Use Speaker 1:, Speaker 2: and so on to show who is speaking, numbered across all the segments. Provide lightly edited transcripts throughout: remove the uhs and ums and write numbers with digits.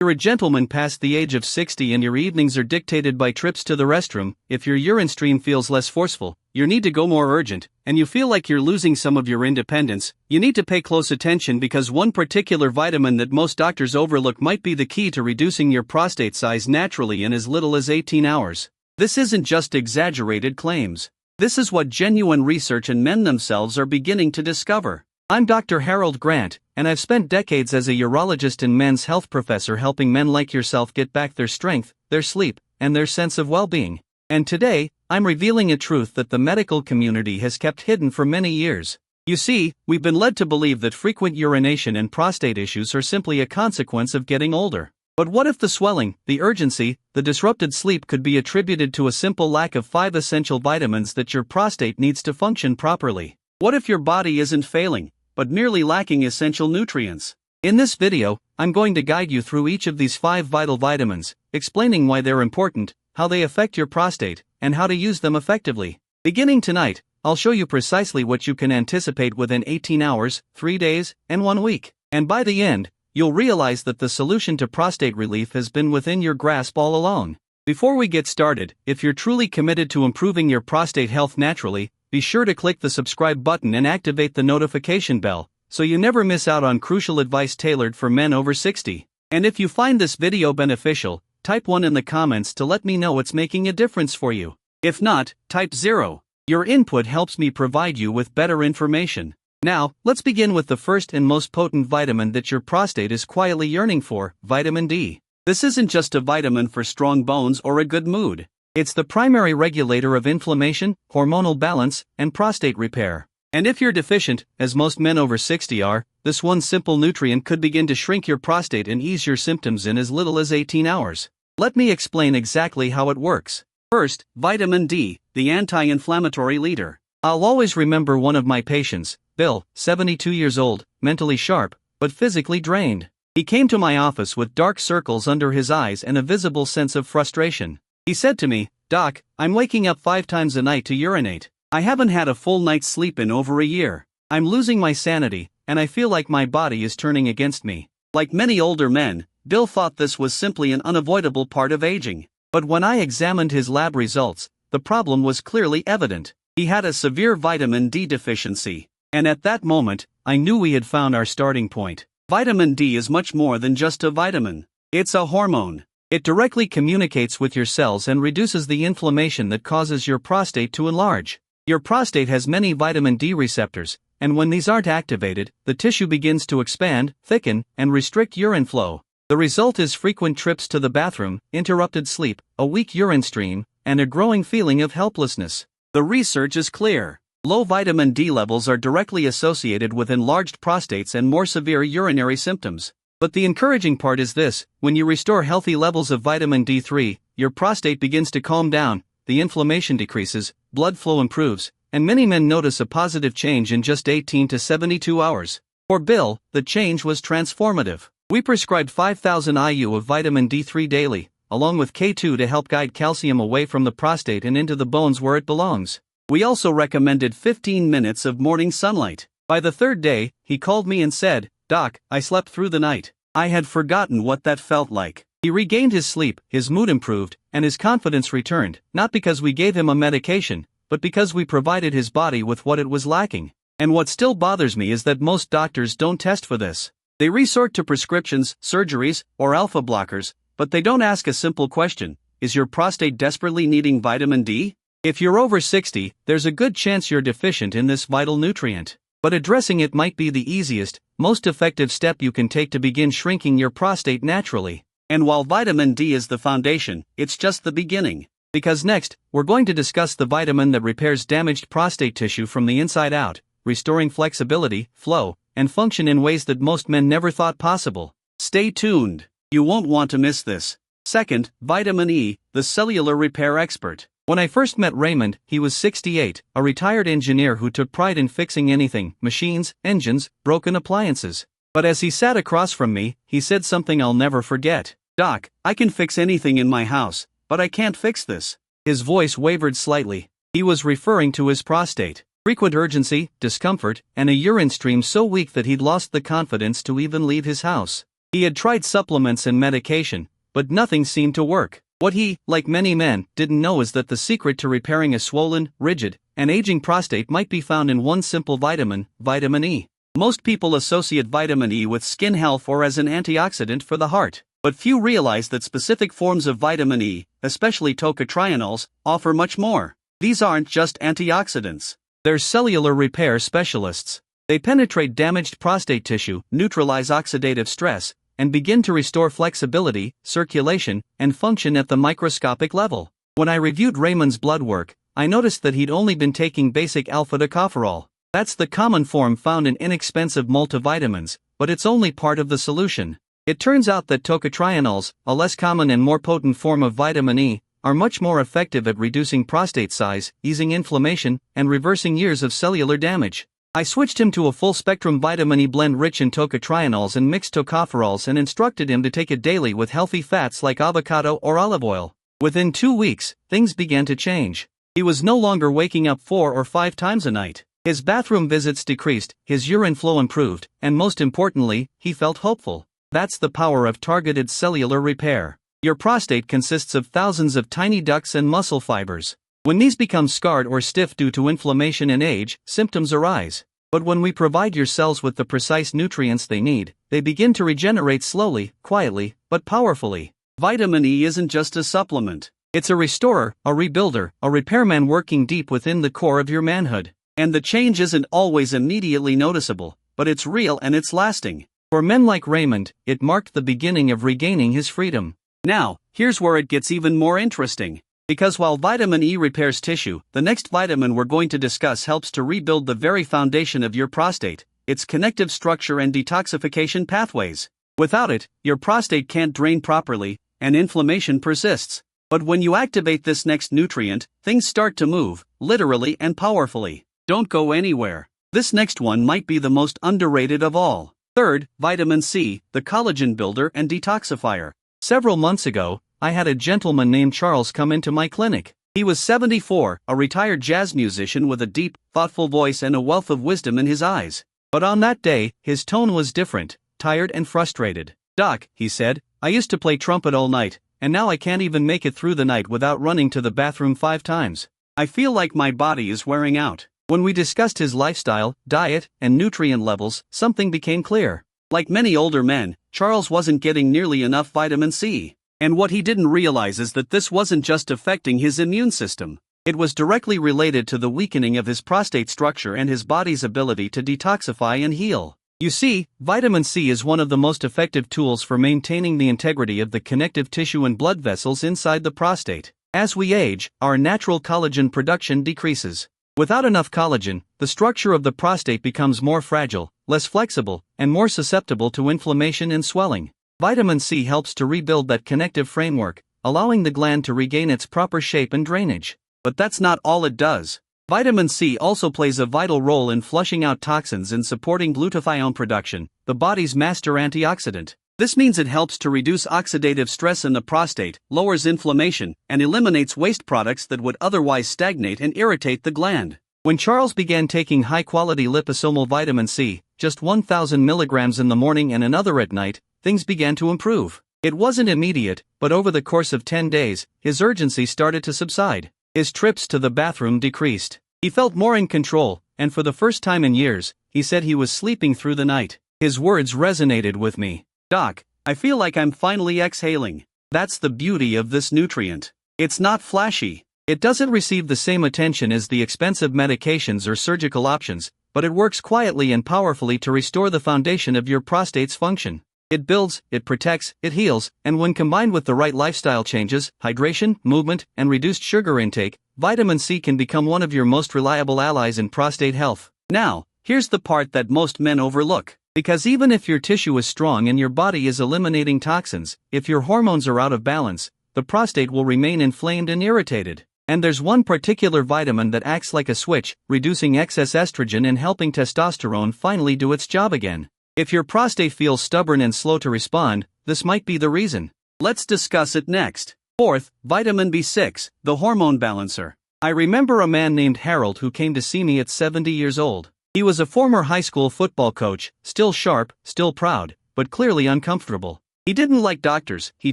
Speaker 1: You're a gentleman past the age of 60 and your evenings are dictated by trips to the restroom. If your urine stream feels less forceful, your need to go more urgent, and you feel like you're losing some of your independence, you need to pay close attention because one particular vitamin that most doctors overlook might be the key to reducing your prostate size naturally in as little as 18 hours. This isn't just exaggerated claims. This is what genuine research and men themselves are beginning to discover. I'm Dr. Harold Grant, and I've spent decades as a urologist and men's health professor helping men like yourself get back their strength, their sleep, and their sense of well-being. And today, I'm revealing a truth that the medical community has kept hidden for many years. You see, we've been led to believe that frequent urination and prostate issues are simply a consequence of getting older. But what if the swelling, the urgency, the disrupted sleep could be attributed to a simple lack of 5 essential vitamins that your prostate needs to function properly? What if your body isn't failing, but merely lacking essential nutrients? In this video, I'm going to guide you through each of these 5 vital vitamins, explaining why they're important, how they affect your prostate, and how to use them effectively. Beginning tonight, I'll show you precisely what you can anticipate within 18 hours, 3 days, and 1 week. And by the end, you'll realize that the solution to prostate relief has been within your grasp all along. Before we get started, if you're truly committed to improving your prostate health naturally, be sure to click the subscribe button and activate the notification bell, so you never miss out on crucial advice tailored for men over 60. And if you find this video beneficial, type 1 in the comments to let me know it's making a difference for you. If not, type 0. Your input helps me provide you with better information. Now, let's begin with the first and most potent vitamin that your prostate is quietly yearning for, vitamin D. This isn't just a vitamin for strong bones or a good mood. It's the primary regulator of inflammation, hormonal balance, and prostate repair. And if you're deficient, as most men over 60 are, this one simple nutrient could begin to shrink your prostate and ease your symptoms in as little as 18 hours. Let me explain exactly how it works. First, vitamin D, the anti-inflammatory leader. I'll always remember one of my patients, Bill, 72 years old, mentally sharp, but physically drained. He came to my office with dark circles under his eyes and a visible sense of frustration. He said to me, "Doc, I'm waking up 5 times a night to urinate. I haven't had a full night's sleep in over a year. I'm losing my sanity, and I feel like my body is turning against me." Like many older men, Bill thought this was simply an unavoidable part of aging. But when I examined his lab results, the problem was clearly evident. He had a severe vitamin D deficiency. And at that moment, I knew we had found our starting point. Vitamin D is much more than just a vitamin. It's a hormone. It directly communicates with your cells and reduces the inflammation that causes your prostate to enlarge. Your prostate has many vitamin D receptors, and when these aren't activated, the tissue begins to expand, thicken, and restrict urine flow. The result is frequent trips to the bathroom, interrupted sleep, a weak urine stream, and a growing feeling of helplessness. The research is clear. Low vitamin D levels are directly associated with enlarged prostates and more severe urinary symptoms. But the encouraging part is this: when you restore healthy levels of vitamin D3, your prostate begins to calm down, the inflammation decreases, blood flow improves, and many men notice a positive change in just 18 to 72 hours. For Bill, the change was transformative. We prescribed 5,000 IU of vitamin D3 daily, along with K2 to help guide calcium away from the prostate and into the bones where it belongs. We also recommended 15 minutes of morning sunlight. By the 3rd day, he called me and said, "Doc, I slept through the night. I had forgotten what that felt like." He regained his sleep, his mood improved, and his confidence returned, not because we gave him a medication, but because we provided his body with what it was lacking. And what still bothers me is that most doctors don't test for this. They resort to prescriptions, surgeries, or alpha blockers, but they don't ask a simple question: is your prostate desperately needing vitamin D? If you're over 60, there's a good chance you're deficient in this vital nutrient. But addressing it might be the easiest, most effective step you can take to begin shrinking your prostate naturally. And while vitamin D is the foundation, it's just the beginning. Because next, we're going to discuss the vitamin that repairs damaged prostate tissue from the inside out, restoring flexibility, flow, and function in ways that most men never thought possible. Stay tuned. You won't want to miss this. Second, vitamin E, the cellular repair expert. When I first met Raymond, he was 68, a retired engineer who took pride in fixing anything: machines, engines, broken appliances. But as he sat across from me, he said something I'll never forget. "Doc, I can fix anything in my house, but I can't fix this." His voice wavered slightly. He was referring to his prostate. Frequent urgency, discomfort, and a urine stream so weak that he'd lost the confidence to even leave his house. He had tried supplements and medication, but nothing seemed to work. What he, like many men, didn't know is that the secret to repairing a swollen, rigid, and aging prostate might be found in one simple vitamin, vitamin E. Most people associate vitamin E with skin health or as an antioxidant for the heart, but few realize that specific forms of vitamin E, especially tocotrienols, offer much more. These aren't just antioxidants. They're cellular repair specialists. They penetrate damaged prostate tissue, neutralize oxidative stress, and begin to restore flexibility, circulation, and function at the microscopic level. When I reviewed Raymond's blood work, I noticed that he'd only been taking basic alpha-tocopherol. That's the common form found in inexpensive multivitamins, but it's only part of the solution. It turns out that tocotrienols, a less common and more potent form of vitamin E, are much more effective at reducing prostate size, easing inflammation, and reversing years of cellular damage. I switched him to a full-spectrum vitamin E blend rich in tocotrienols and mixed tocopherols and instructed him to take it daily with healthy fats like avocado or olive oil. Within 2 weeks, things began to change. He was no longer waking up 4 or 5 times a night. His bathroom visits decreased, his urine flow improved, and most importantly, he felt hopeful. That's the power of targeted cellular repair. Your prostate consists of thousands of tiny ducts and muscle fibers. When these become scarred or stiff due to inflammation and age, symptoms arise. But when we provide your cells with the precise nutrients they need, they begin to regenerate slowly, quietly, but powerfully. Vitamin E isn't just a supplement. It's a restorer, a rebuilder, a repairman working deep within the core of your manhood. And the change isn't always immediately noticeable, but it's real and it's lasting. For men like Raymond, it marked the beginning of regaining his freedom. Now, here's where it gets even more interesting. Because while vitamin E repairs tissue, the next vitamin we're going to discuss helps to rebuild the very foundation of your prostate, its connective structure and detoxification pathways. Without it, your prostate can't drain properly, and inflammation persists. But when you activate this next nutrient, things start to move, literally and powerfully. Don't go anywhere. This next one might be the most underrated of all. Third, vitamin C, the collagen builder and detoxifier. Several months ago, I had a gentleman named Charles come into my clinic. He was 74, a retired jazz musician with a deep, thoughtful voice and a wealth of wisdom in his eyes. But on that day, his tone was different, tired and frustrated. "Doc," he said, "I used to play trumpet all night, and now I can't even make it through the night without running to the bathroom 5 times. I feel like my body is wearing out." When we discussed his lifestyle, diet, and nutrient levels, something became clear. Like many older men, Charles wasn't getting nearly enough vitamin C. And what he didn't realize is that this wasn't just affecting his immune system. It was directly related to the weakening of his prostate structure and his body's ability to detoxify and heal. You see, vitamin C is one of the most effective tools for maintaining the integrity of the connective tissue and blood vessels inside the prostate. As we age, our natural collagen production decreases. Without enough collagen, the structure of the prostate becomes more fragile, less flexible, and more susceptible to inflammation and swelling. Vitamin C helps to rebuild that connective framework, allowing the gland to regain its proper shape and drainage. But that's not all it does. Vitamin C also plays a vital role in flushing out toxins and supporting glutathione production, the body's master antioxidant. This means it helps to reduce oxidative stress in the prostate, lowers inflammation, and eliminates waste products that would otherwise stagnate and irritate the gland. When Charles began taking high-quality liposomal vitamin C, just 1,000 milligrams in the morning and another at night, things began to improve. It wasn't immediate, but over the course of 10 days, his urgency started to subside. His trips to the bathroom decreased. He felt more in control, and for the first time in years, he said he was sleeping through the night. His words resonated with me. "Doc, I feel like I'm finally exhaling." That's the beauty of this nutrient. It's not flashy. It doesn't receive the same attention as the expensive medications or surgical options, but it works quietly and powerfully to restore the foundation of your prostate's function. It builds, it protects, it heals, and when combined with the right lifestyle changes, hydration, movement, and reduced sugar intake, vitamin C can become one of your most reliable allies in prostate health. Now, here's the part that most men overlook. Because even if your tissue is strong and your body is eliminating toxins, if your hormones are out of balance, the prostate will remain inflamed and irritated. And there's one particular vitamin that acts like a switch, reducing excess estrogen and helping testosterone finally do its job again. If your prostate feels stubborn and slow to respond, this might be the reason. Let's discuss it next. Fourth, vitamin B6, the hormone balancer. I remember a man named Harold who came to see me at 70 years old. He was a former high school football coach, still sharp, still proud, but clearly uncomfortable. He didn't like doctors, he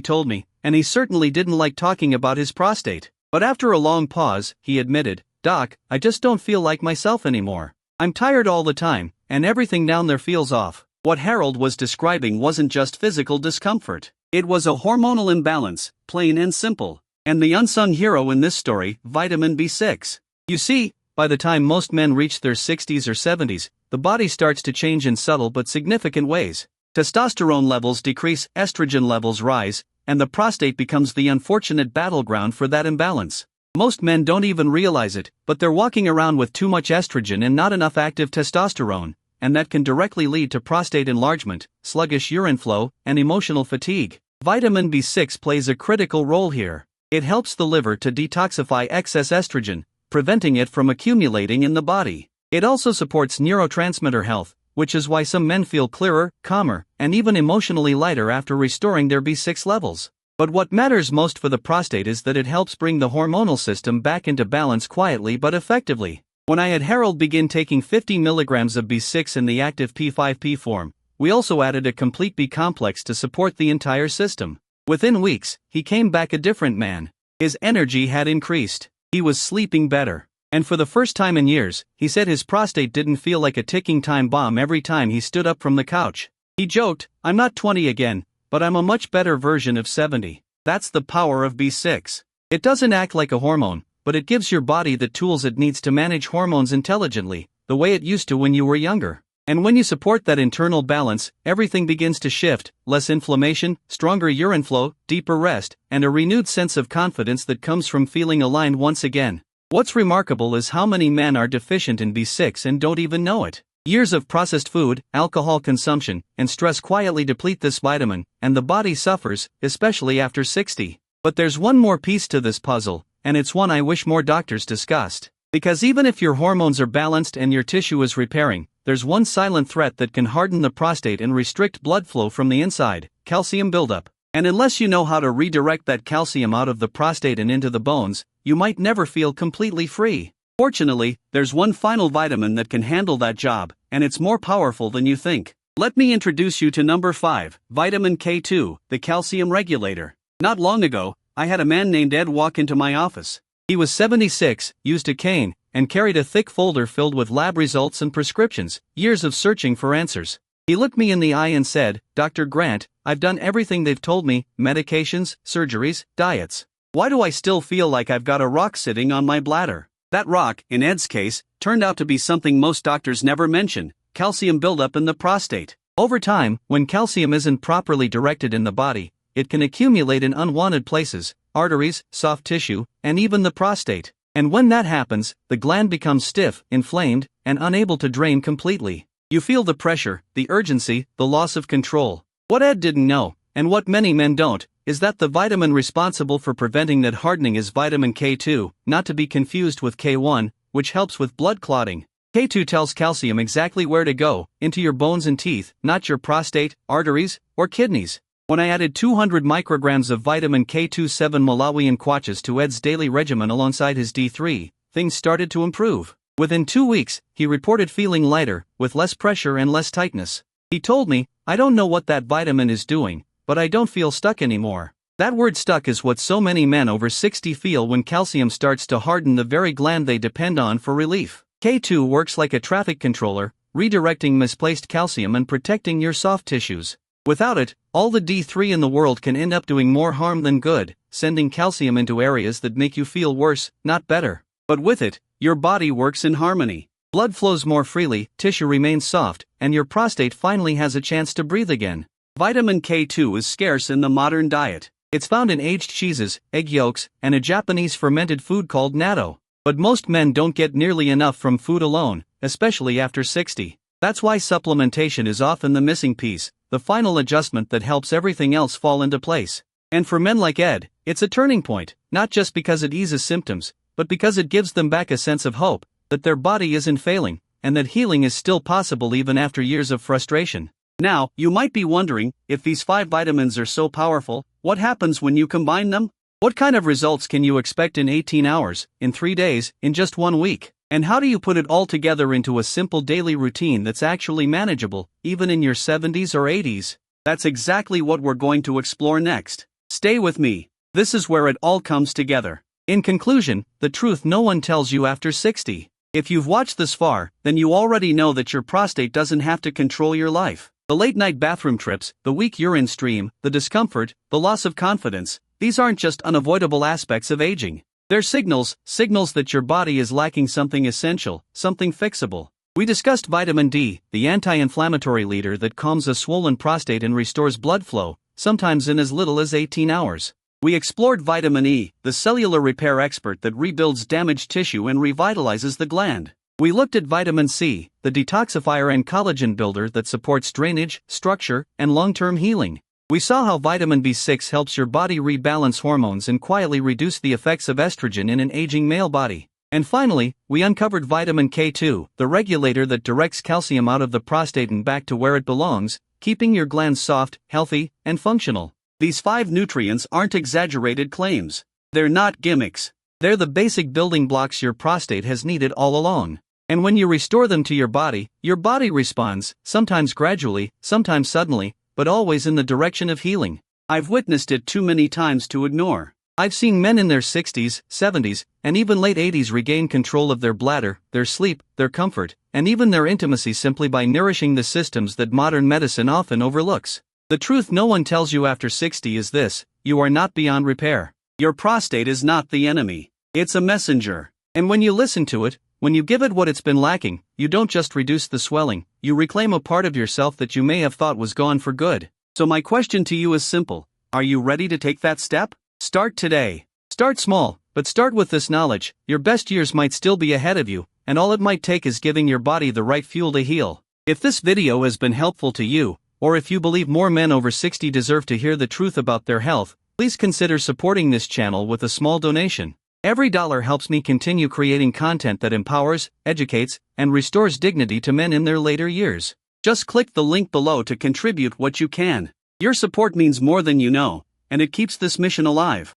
Speaker 1: told me, and he certainly didn't like talking about his prostate. But after a long pause, he admitted, "Doc, I just don't feel like myself anymore. I'm tired all the time, and everything down there feels off." What Harold was describing wasn't just physical discomfort. It was a hormonal imbalance, plain and simple. And the unsung hero in this story, vitamin B6. You see, by the time most men reach their 60s or 70s, the body starts to change in subtle but significant ways. Testosterone levels decrease, estrogen levels rise, and the prostate becomes the unfortunate battleground for that imbalance. Most men don't even realize it, but they're walking around with too much estrogen and not enough active testosterone, and that can directly lead to prostate enlargement, sluggish urine flow, and emotional fatigue. Vitamin B6 plays a critical role here. It helps the liver to detoxify excess estrogen, preventing it from accumulating in the body. It also supports neurotransmitter health, which is why some men feel clearer, calmer, and even emotionally lighter after restoring their B6 levels. But what matters most for the prostate is that it helps bring the hormonal system back into balance quietly but effectively. When I had Harold begin taking 50 milligrams of B6 in the active P5P form, we also added a complete B complex to support the entire system. Within weeks, he came back a different man. His energy had increased. He was sleeping better. And for the first time in years, he said his prostate didn't feel like a ticking time bomb every time he stood up from the couch. He joked, "I'm not 20 again, but I'm a much better version of 70. That's the power of B6. It doesn't act like a hormone, but it gives your body the tools it needs to manage hormones intelligently, the way it used to when you were younger. And when you support that internal balance, everything begins to shift: less inflammation, stronger urine flow, deeper rest, and a renewed sense of confidence that comes from feeling aligned once again." What's remarkable is how many men are deficient in B6 and don't even know it. Years of processed food, alcohol consumption, and stress quietly deplete this vitamin, and the body suffers, especially after 60. But there's one more piece to this puzzle, and it's one I wish more doctors discussed. Because even if your hormones are balanced and your tissue is repairing, there's one silent threat that can harden the prostate and restrict blood flow from the inside: calcium buildup. And unless you know how to redirect that calcium out of the prostate and into the bones, you might never feel completely free. Fortunately, there's one final vitamin that can handle that job, and it's more powerful than you think. Let me introduce you to number 5, vitamin K2, the calcium regulator. Not long ago, I had a man named Ed walk into my office. He was 76, used a cane, and carried a thick folder filled with lab results and prescriptions, years of searching for answers. He looked me in the eye and said, "Dr. Grant, I've done everything they've told me: medications, surgeries, diets. Why do I still feel like I've got a rock sitting on my bladder?" That rock, in Ed's case, turned out to be something most doctors never mention: calcium buildup in the prostate. Over time, when calcium isn't properly directed in the body, it can accumulate in unwanted places: arteries, soft tissue, and even the prostate. And when that happens, the gland becomes stiff, inflamed, and unable to drain completely. You feel the pressure, the urgency, the loss of control. What Ed didn't know, and what many men don't, is that the vitamin responsible for preventing that hardening is vitamin K2, not to be confused with K1, which helps with blood clotting. K2 tells calcium exactly where to go: into your bones and teeth, not your prostate, arteries, or kidneys. When I added 200 micrograms of vitamin K2 7 Malawian kwaches to Ed's daily regimen alongside his D3, things started to improve. Within 2 weeks, he reported feeling lighter, with less pressure and less tightness. He told me, "I don't know what that vitamin is doing, but I don't feel stuck anymore." That word "stuck" is what so many men over 60 feel when calcium starts to harden the very gland they depend on for relief. K2 works like a traffic controller, redirecting misplaced calcium and protecting your soft tissues. Without it, all the D3 in the world can end up doing more harm than good, sending calcium into areas that make you feel worse, not better. But with it, your body works in harmony. Blood flows more freely, tissue remains soft, and your prostate finally has a chance to breathe again. Vitamin K2 is scarce in the modern diet. It's found in aged cheeses, egg yolks, and a Japanese fermented food called natto. But most men don't get nearly enough from food alone, especially after 60. That's why supplementation is often the missing piece, the final adjustment that helps everything else fall into place. And for men like Ed, it's a turning point, not just because it eases symptoms, but because it gives them back a sense of hope, that their body isn't failing, and that healing is still possible even after years of frustration. Now, you might be wondering, if these 5 vitamins are so powerful, what happens when you combine them? What kind of results can you expect in 18 hours, in 3 days, in just 1 week? And how do you put it all together into a simple daily routine that's actually manageable, even in your 70s or 80s? That's exactly what we're going to explore next. Stay with me. This is where it all comes together. In conclusion, the truth no one tells you after 60. If you've watched this far, then you already know that your prostate doesn't have to control your life. The late-night bathroom trips, the weak urine stream, the discomfort, the loss of confidence, these aren't just unavoidable aspects of aging. They're signals that your body is lacking something essential, something fixable. We discussed vitamin D, the anti-inflammatory leader that calms a swollen prostate and restores blood flow, sometimes in as little as 18 hours. We explored vitamin E, the cellular repair expert that rebuilds damaged tissue and revitalizes the gland. We looked at vitamin C, the detoxifier and collagen builder that supports drainage, structure, and long-term healing. We saw how vitamin B6 helps your body rebalance hormones and quietly reduce the effects of estrogen in an aging male body. And finally, we uncovered vitamin K2, the regulator that directs calcium out of the prostate and back to where it belongs, keeping your glands soft, healthy, and functional. These 5 nutrients aren't exaggerated claims. They're not gimmicks. They're the basic building blocks your prostate has needed all along. And when you restore them to your body responds, sometimes gradually, sometimes suddenly, but always in the direction of healing. I've witnessed it too many times to ignore. I've seen men in their 60s, 70s, and even late 80s regain control of their bladder, their sleep, their comfort, and even their intimacy simply by nourishing the systems that modern medicine often overlooks. The truth no one tells you after 60 is this: you are not beyond repair. Your prostate is not the enemy. It's a messenger. And when you listen to it, when you give it what it's been lacking, you don't just reduce the swelling, you reclaim a part of yourself that you may have thought was gone for good. So my question to you is simple: are you ready to take that step? Start today. Start small, but start with this knowledge: your best years might still be ahead of you, and all it might take is giving your body the right fuel to heal. If this video has been helpful to you, or if you believe more men over 60 deserve to hear the truth about their health, please consider supporting this channel with a small donation. Every dollar helps me continue creating content that empowers, educates, and restores dignity to men in their later years. Just click the link below to contribute what you can. Your support means more than you know, and it keeps this mission alive.